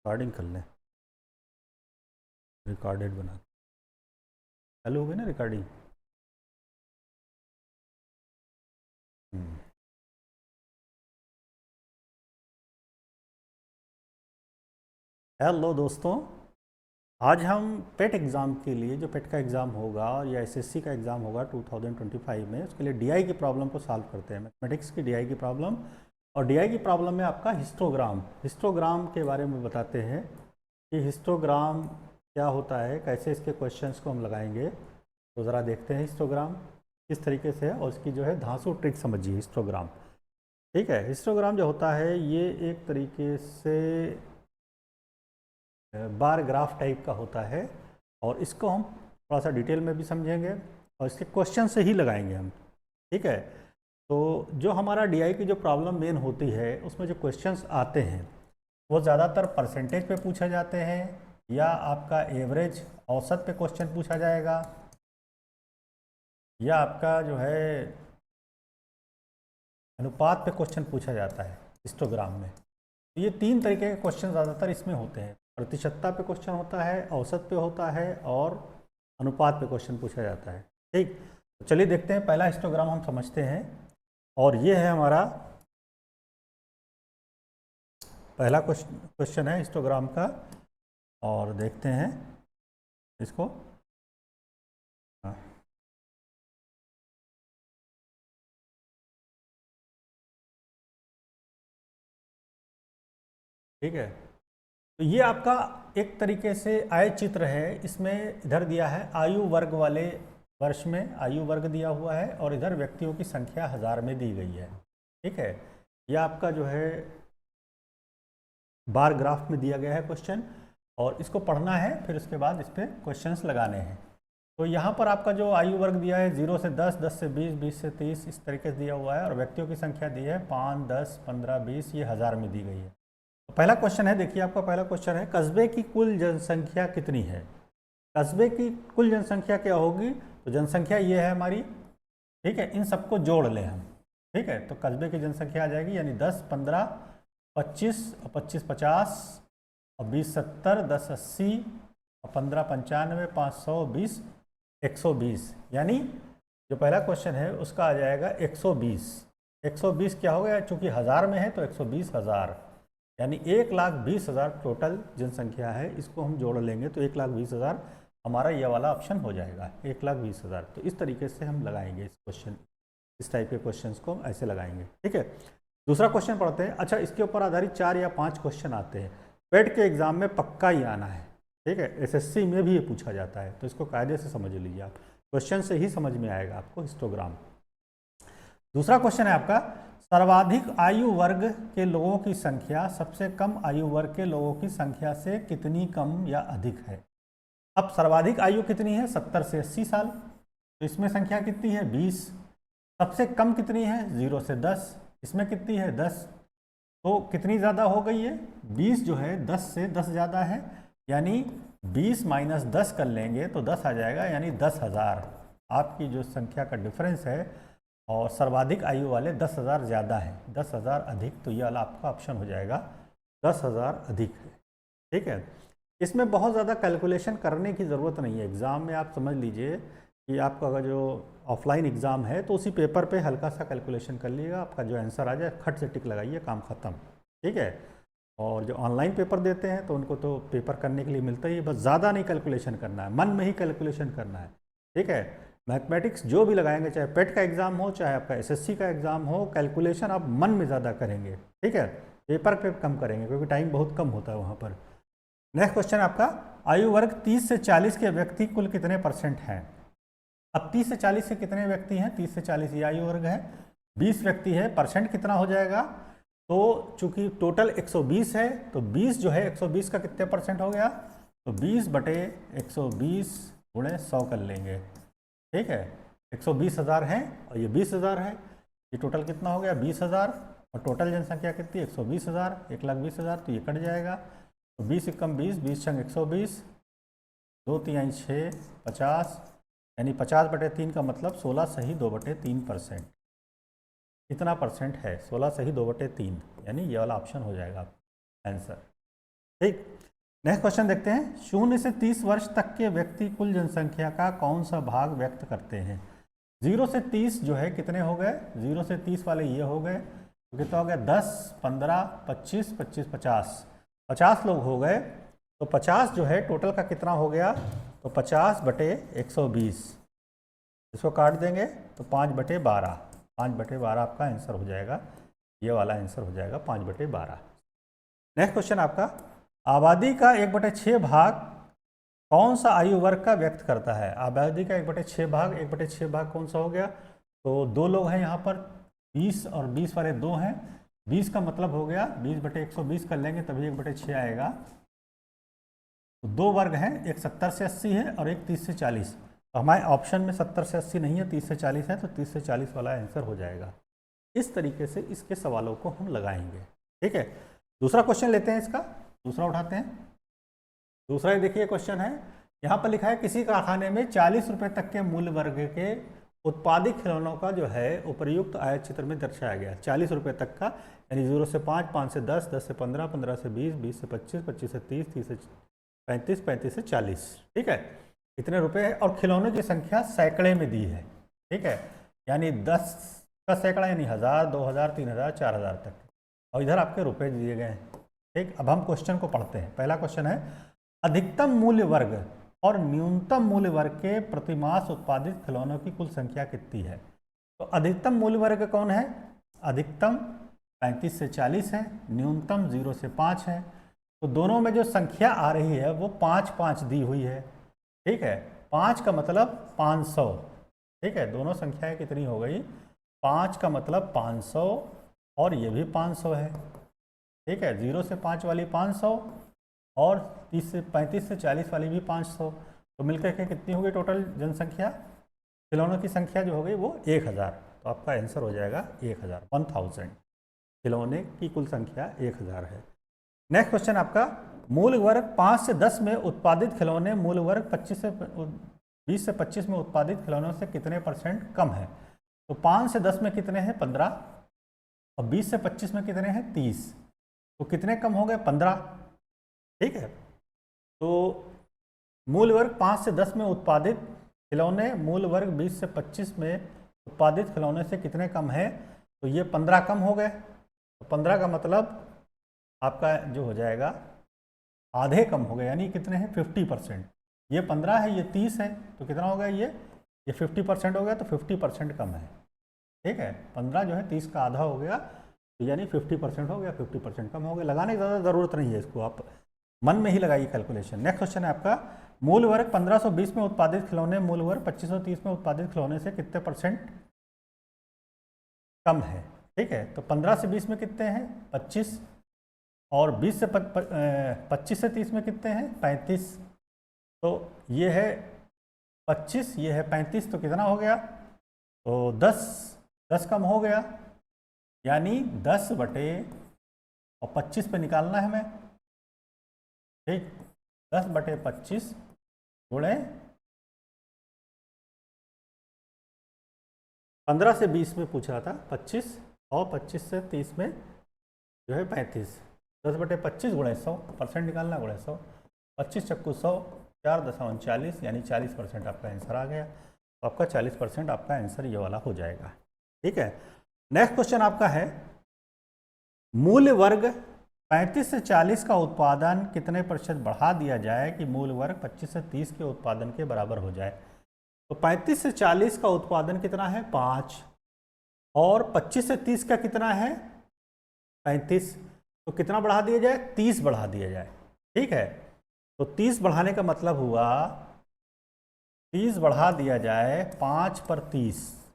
Recording कर लें, recorded बना। चालू हो गई ना रिकॉर्डिंग। हेलो दोस्तों, आज हम पेट एग्ज़ाम के लिए, जो पेट का एग्ज़ाम होगा या एसएससी का एग्ज़ाम होगा 2025 में, उसके लिए डीआई की प्रॉब्लम को सॉल्व करते हैं। मैथमेटिक्स की डीआई की प्रॉब्लम, और डीआई की प्रॉब्लम में आपका हिस्टोग्राम हिस्टोग्राम के बारे में बताते हैं कि हिस्टोग्राम क्या होता है, कैसे इसके क्वेश्चंस को हम लगाएंगे। तो ज़रा देखते हैं हिस्टोग्राम किस तरीके से है, और इसकी जो है धांसू ट्रिक समझिए हिस्टोग्राम। ठीक है, हिस्टोग्राम जो होता है ये एक तरीके से बार ग्राफ टाइप का होता है, और इसको हम थोड़ा सा डिटेल में भी समझेंगे और इसके क्वेश्चन से ही लगाएंगे हम। ठीक है, तो जो हमारा डीआई की जो प्रॉब्लम मेन होती है, उसमें जो क्वेश्चंस आते हैं वो ज़्यादातर परसेंटेज पे पूछे जाते हैं, या आपका एवरेज औसत पे क्वेश्चन पूछा जाएगा, या आपका जो है अनुपात पे क्वेश्चन पूछा जाता है हिस्टोग्राम में। तो ये तीन तरीके के क्वेश्चन ज़्यादातर इसमें होते हैं। प्रतिशतता पे क्वेश्चन होता है, औसत पे होता है, और अनुपात पे क्वेश्चन पूछा जाता है। ठीक, तो चलिए देखते हैं, पहला हिस्टोग्राम हम समझते हैं। और ये है हमारा पहला क्वेश्चन है हिस्टोग्राम का, और देखते हैं इसको। हाँ, ठीक है, तो ये आपका एक तरीके से आय चित्र है। इसमें इधर दिया है आयु वर्ग वाले वर्ष में आयु वर्ग दिया हुआ है, और इधर व्यक्तियों की संख्या हजार में दी गई है। ठीक है, यह आपका जो है बार ग्राफ में दिया गया है क्वेश्चन, और इसको पढ़ना है, फिर उसके बाद इस पर क्वेश्चंस लगाने हैं। तो यहाँ पर आपका जो आयु वर्ग दिया है 0 से 10, 10 से 20, 20 से 30, इस तरीके से दिया हुआ है, और व्यक्तियों की संख्या दी है 5, 10, 15, 20, ये हजार में दी गई है। तो पहला क्वेश्चन है, देखिए आपका पहला क्वेश्चन है, कस्बे की कुल जनसंख्या कितनी है। कस्बे की कुल जनसंख्या क्या होगी, तो जनसंख्या ये है हमारी। ठीक है, इन सबको जोड़ लें हम। ठीक है, तो कस्बे की जनसंख्या आ जाएगी, यानी 10, 15, 25, और 25, 50, और 20, 70, 10, 80, और 15, 95, 520, 120। यानी जो पहला क्वेश्चन है उसका आ जाएगा 120। 120 क्या हो गया, चूंकि हज़ार में है तो 120,000, यानी 1,20,000 टोटल जनसंख्या है। इसको हम जोड़ लेंगे तो 1,20,000 हमारा ये वाला ऑप्शन हो जाएगा, 1,20,000। तो इस तरीके से हम लगाएंगे इस क्वेश्चन, इस टाइप के क्वेश्चंस को हम ऐसे लगाएंगे। ठीक है, दूसरा क्वेश्चन पढ़ते हैं। अच्छा, इसके ऊपर आधारित 4 या 5 क्वेश्चन आते हैं, पेट के एग्जाम में पक्का ही आना है। ठीक है, एसएससी में भी ये पूछा जाता है, तो इसको कायदे से समझ लीजिए आप, क्वेश्चन से ही समझ में आएगा आपको हिस्टोग्राम। दूसरा क्वेश्चन है आपका, सर्वाधिक आयु वर्ग के लोगों की संख्या सबसे कम आयु वर्ग के लोगों की संख्या से कितनी कम या अधिक है। अब सर्वाधिक आयु कितनी है, 70 से 80 साल, तो इसमें संख्या कितनी है, 20। सबसे कम कितनी है, 0 से 10, इसमें कितनी है, 10। तो कितनी ज़्यादा हो गई है, 20 जो है 10 से 10 ज़्यादा है, यानी 20 माइनस 10 कर लेंगे तो 10 आ जाएगा, यानी 10,000 आपकी जो संख्या का डिफरेंस है, और सर्वाधिक आयु वाले 10,000 ज़्यादा है, 10,000 अधिक, तो ये वाला आपका ऑप्शन हो जाएगा 10,000 अधिक है। ठीक है, इसमें बहुत ज़्यादा कैलकुलेशन करने की ज़रूरत नहीं है। एग्ज़ाम में आप समझ लीजिए कि आपका अगर जो ऑफलाइन एग्ज़ाम है तो उसी पेपर पे हल्का सा कैलकुलेशन कर लीजिएगा, आपका जो आंसर आ जाए खट से टिक लगाइए, काम ख़त्म। ठीक है, और जो ऑनलाइन पेपर देते हैं तो उनको तो पेपर करने के लिए मिलता ही है, बस ज़्यादा नहीं कैलकुलेशन करना है, मन में ही कैलकुलेशन करना है। ठीक है, मैथमेटिक्स जो भी लगाएंगे, चाहे पेट का एग्ज़ाम हो, चाहे आपका एसएससी का एग्ज़ाम हो, कैलकुलेशन आप मन में ज़्यादा करेंगे। ठीक है, पेपर पे कम करेंगे, क्योंकि टाइम बहुत कम होता है वहाँ पर। नेक्स्ट क्वेश्चन आपका, आयु वर्ग 30 से 40 के व्यक्ति कुल कितने परसेंट हैं। अब 30 से 40 के कितने व्यक्ति हैं, 30 से 40 ये आयु वर्ग है, 20 व्यक्ति है, परसेंट कितना हो जाएगा, तो चूंकि टोटल 120 है, तो 20 जो है 120 का कितने परसेंट हो गया, तो 20 बटे 120 गुणे 100 कर लेंगे। ठीक है, 120,000 है और ये 20,000 है, ये टोटल कितना हो गया, 20,000, और टोटल जनसंख्या कितनी है, 120,000, 1,20,000, तो ये कट जाएगा। तो 20 एकम 20, 20 छंग 120, 2 3 6, 50, यानी 50 बटे 3 का मतलब 16 सही 2 बटे 3%। कितना परसेंट है, 16 सही 2 बटे 3, यानी ये वाला ऑप्शन हो जाएगा आंसर। ठीक, नेक्स्ट क्वेश्चन देखते हैं। 0 से 30 वर्ष तक के व्यक्ति कुल जनसंख्या का कौन सा भाग व्यक्त करते हैं? 0 से 30 जो है कितने हो गए? 0 से 30 वाले ये हो गए, तो कितना हो गया? 10, 15, 25, 25, 50, 50 लोग हो गए। तो 50 जो है टोटल का कितना हो गया? तो 50/120, इसको काट देंगे तो 5/12, 5/12 आपका आंसर हो जाएगा, ये वाला आंसर हो जाएगा 5/12। नेक्स्ट क्वेश्चन आपका, आबादी का 1/6 भाग कौन सा आयु वर्ग का व्यक्त करता है? आबादी का 1/6 भाग, 1/6 भाग कौन सा हो गया? तो 2 लोग हैं यहाँ पर, 20 और 20 वाले 2 हैं, 20 का मतलब हो गया 20/120 कर लेंगे तभी 1/6 आएगा। तो 2 वर्ग हैं, एक 70 से 80 है और एक 30 से 40। तो हमारे ऑप्शन में 70 से 80 नहीं है, 30 से 40 है, तो 30 से 40 वाला आंसर हो जाएगा। इस तरीके से इसके सवालों को हम लगाएंगे। ठीक है, दूसरा क्वेश्चन लेते हैं, इसका दूसरा उठाते हैं। दूसरा देखिए क्वेश्चन है, यहाँ पर लिखा है किसी कारखाने में 40 रुपये तक के मूल्य वर्ग के उत्पादित खिलौनों का जो है उपर्युक्त आयत चित्र में दर्शाया गया। 40 रुपये तक का, यानी 0 से 5, 5 से 10, 10 से 15, 15 से 20, 20 से 25, 25 से 30, 30 से 35, 35 से 40। ठीक है, इतने रुपए है और खिलौनों की संख्या सैकड़े में दी है। ठीक है, यानी 10 का सैकड़ा यानी 1000, 2000, 3000, 4000 तक, और इधर आपके रुपए दिए गए हैं। ठीक, अब हम क्वेश्चन को पढ़ते हैं। पहला क्वेश्चन है, अधिकतम मूल्य वर्ग और न्यूनतम मूल्य वर्ग के प्रतिमास उत्पादित खिलौनों की कुल संख्या कितनी है? तो अधिकतम मूल्य वर्ग कौन है? अधिकतम 35 से 40 है, न्यूनतम 0 से 5 है। तो दोनों में जो संख्या आ रही है वो 5 5 दी हुई है। ठीक है, 5 का मतलब 500। ठीक है, दोनों संख्याएं कितनी हो गई? 5 का मतलब 500 और ये भी 500 है। ठीक है, 0 से 5 वाली 500 और 30 से 35 से 40 वाली भी 500, तो मिलकर के कितनी हो गई टोटल जनसंख्या? खिलौनों की संख्या जो हो गई वो 1000। तो आपका आंसर हो जाएगा 1000। खिलौने की कुल संख्या 1000 है। नेक्स्ट क्वेश्चन आपका, मूल वर्ग 5 से 10 में उत्पादित खिलौने मूल वर्ग 20 से 25 में उत्पादित खिलौनों से कितने % कम है? तो 5 से 10 में कितने हैं? 15, और 20 से 25 में कितने हैं? 30। तो कितने कम हो गए? 15। ठीक है, तो मूल वर्ग 5 से 10 में उत्पादित खिलौने मूल वर्ग 20 से 25 में उत्पादित खिलौने से कितने कम है? तो ये 15 कम हो गए। तो 15 का मतलब आपका जो हो जाएगा आधे कम हो गए, यानी कितने हैं? 50%। ये 15 है, ये 30 है, तो कितना हो गया? ये 50% हो गया, तो 50% कम है। ठीक है, 15 जो है 30 का आधा हो गया, तो यानी 50% हो गया, 50% कम हो गया। लगाने की ज़्यादा ज़रूरत नहीं है, इसको आप मन में ही लगाइए कैलकुलेशन। नेक्स्ट क्वेश्चन है आपका, मूल वर्ग 1520 में उत्पादित खिलौने मूल वर्ग 2530 में उत्पादित खिलौने से कितने % कम है? ठीक है, तो 15 से 20 में कितने हैं? 25, और 25 से 30 में कितने हैं? 35। तो ये है 25, ये है 35, तो कितना हो गया? तो 10 कम हो गया, यानी 10/25 पे निकालना है हमें। ठीक, 10/25 गुणे 15 से 20 में पूछ रहा था 25, और 25 से 30 में जो है 35। 10/25 गुणे 100, % निकालना, गुणे 100, 25 चक्कू 100, 4.40, यानी 40% आपका आंसर आ गया। तो आपका 40% आपका आंसर ये वाला हो जाएगा। ठीक है, नेक्स्ट क्वेश्चन आपका है, मूल्य वर्ग 35 से 40 का उत्पादन कितने % बढ़ा दिया जाए कि मूल वर्ग 25 से 30 के उत्पादन के बराबर हो जाए? तो 35 से 40 का उत्पादन कितना है? 5, और 25 से 30 का कितना है? 35। तो कितना बढ़ा दिया जाए? 30 बढ़ा दिया जाए। ठीक है, तो 30 बढ़ाने का मतलब हुआ 30 बढ़ा दिया जाए 5 पर 30,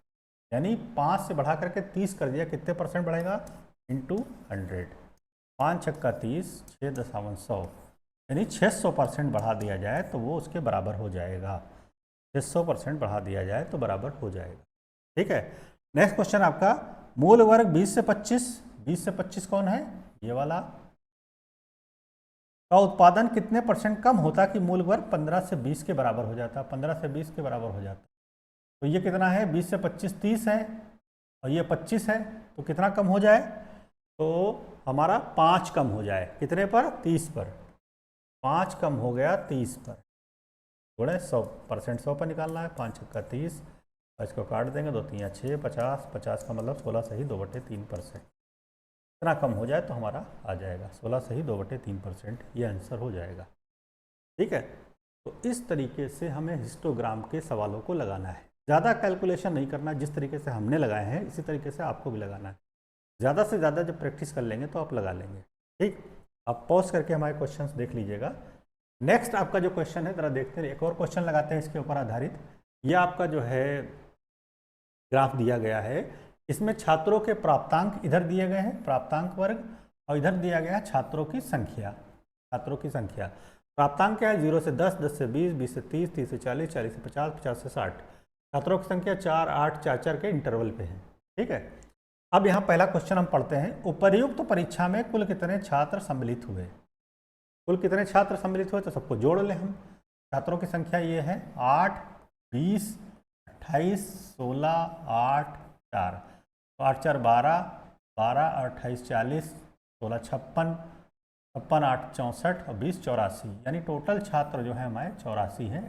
यानी 5 से बढ़ा करके 30 कर दिया, कितने % बढ़ेगा? इंटू 100, 5 छक्का 30, 6.100, यानी 600% बढ़ा दिया जाए तो वो उसके बराबर हो जाएगा। 600% बढ़ा दिया जाए तो बराबर हो जाएगा। ठीक है, नेक्स्ट क्वेश्चन आपका, मूल वर्ग 20 से 25, 20 से 25 कौन है? ये वाला, का उत्पादन कितने % कम होता कि मूल वर्ग 15 से 20 के बराबर हो जाता? 15 से 20 के बराबर हो जाता। तो ये कितना है? 20 से 25 30 है, और ये 25 है, तो कितना कम हो जाए? तो हमारा 5 कम हो जाए, कितने पर? 30 पर। 5 कम हो गया 30 पर, गुणे 100%, 100 पर निकालना है, 5 छक्का 30, इसको काट देंगे, 2 3 6, 50, 50 का मतलब 16 सही 2/3%। इतना कम हो जाए तो हमारा आ जाएगा 16 सही 2/3%, ये आंसर हो जाएगा। ठीक है, तो इस तरीके से हमें हिस्टोग्राम के सवालों को लगाना है। ज़्यादा कैलकुलेशन नहीं करना, जिस तरीके से हमने लगाए हैं इसी तरीके से आपको भी लगाना है। ज़्यादा से ज़्यादा जब प्रैक्टिस कर लेंगे तो आप लगा लेंगे। ठीक, आप पॉज करके हमारे क्वेश्चंस देख लीजिएगा। नेक्स्ट आपका जो क्वेश्चन है ज़रा देखते हैं, एक और क्वेश्चन लगाते हैं इसके ऊपर आधारित। ये आपका जो है ग्राफ दिया गया है, इसमें छात्रों के प्राप्तांक इधर दिए गए हैं, प्राप्तांक वर्ग, और इधर दिया गया है छात्रों की संख्या। छात्रों की संख्या प्राप्तांक क्या है, 0 से 10, 10 से 20, 20 से 30, 30 से 40, 40 से 50, 50 से 60। छात्रों की संख्या 4, 8, 4, 4 के इंटरवल पे है। ठीक है, अब यहाँ पहला क्वेश्चन हम पढ़ते हैं। उपर्युक्त परीक्षा में कुल कितने छात्र सम्मिलित हुए? कुल कितने छात्र सम्मिलित हुए तो सबको जोड़ लें हम। छात्रों की संख्या ये है 8, 20, 28, 16, 8, 4, तो 8 4 12, 12 और 28 40, 16 56, 56 8 64 और 20 84, यानी टोटल छात्र जो है हमारे 84 हैं,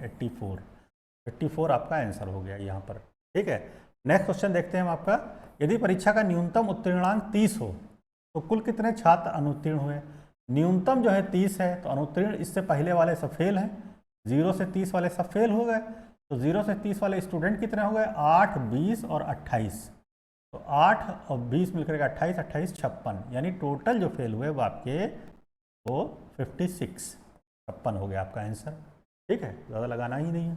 84 आपका आंसर हो गया यहाँ पर। ठीक है, नेक्स्ट क्वेश्चन देखते हैं हम आपका। यदि परीक्षा का न्यूनतम उत्तीर्णांक 30 हो तो कुल कितने छात्र अनुत्तीर्ण हुए? न्यूनतम जो है 30 है, तो अनुत्तीर्ण इससे पहले वाले सब फेल हैं, 0 से 30 वाले सब फेल हो गए, तो 0 से 30 वाले स्टूडेंट कितने हो गए? 8, 20 और 28, तो 8 और 20 मिलकर के 28, 28 56, यानी टोटल जो फेल हुए वो आपके वो 56 हो गया आपका आंसर। ठीक है, ज़्यादा लगाना ही नहीं है।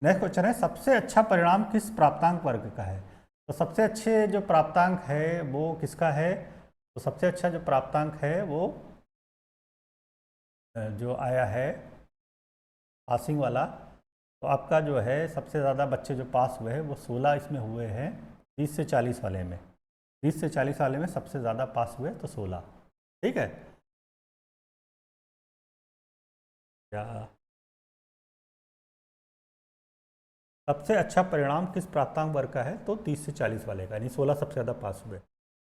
नेक्स्ट क्वेश्चन है, सबसे अच्छा परिणाम किस प्राप्तांक वर्ग का है? तो सबसे अच्छे जो प्राप्तांक है वो किसका है? तो सबसे अच्छा जो प्राप्तांक है वो जो आया है पासिंग वाला, तो आपका जो है सबसे ज़्यादा बच्चे जो पास हुए हैं वो 16 इसमें हुए हैं, 30 से 40 वाले में, 30 से 40 वाले में सबसे ज़्यादा पास हुए तो 16। ठीक है, क्या सबसे अच्छा परिणाम किस प्राप्तांक वर्ग का है? तो 30 से 40 वाले का, यानी 16 सबसे ज़्यादा पास हुए।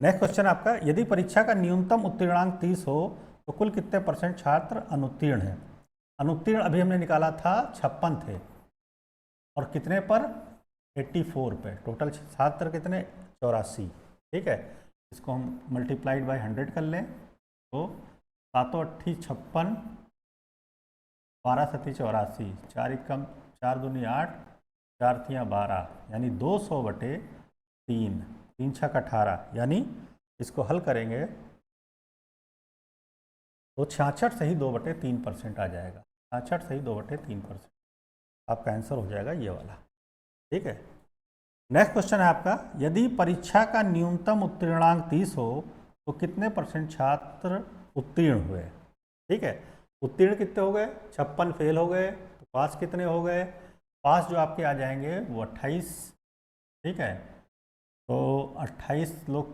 नेक्स्ट क्वेश्चन आपका, यदि परीक्षा का न्यूनतम उत्तीर्णांक 30 हो तो कुल कितने % छात्र अनुत्तीर्ण हैं? अनुत्तीर्ण अभी हमने निकाला था 56 थे, और कितने पर? 84 पे। टोटल छात्र कितने? 84। ठीक है, इसको हम मल्टीप्लाइड बाय 100 कर लें तो 7 8 56, 12 7 84, 4 एकम 4 दूनी 8, 4 तियाँ 12, यानी 200/3, 3 छक 18, यानी इसको हल करेंगे तो 66 सही 2/3% आ जाएगा। 66 सही 2/3% आपका आंसर हो जाएगा ये वाला। ठीक है, नेक्स्ट क्वेश्चन है आपका, यदि परीक्षा का न्यूनतम उत्तीर्णांक 30 हो तो कितने % छात्र उत्तीर्ण हुए? ठीक है, उत्तीर्ण कितने हो गए? 56 फेल हो गए, तो पास कितने हो गए? पास जो आपके आ जाएंगे वो 28। ठीक है, तो 28 लोग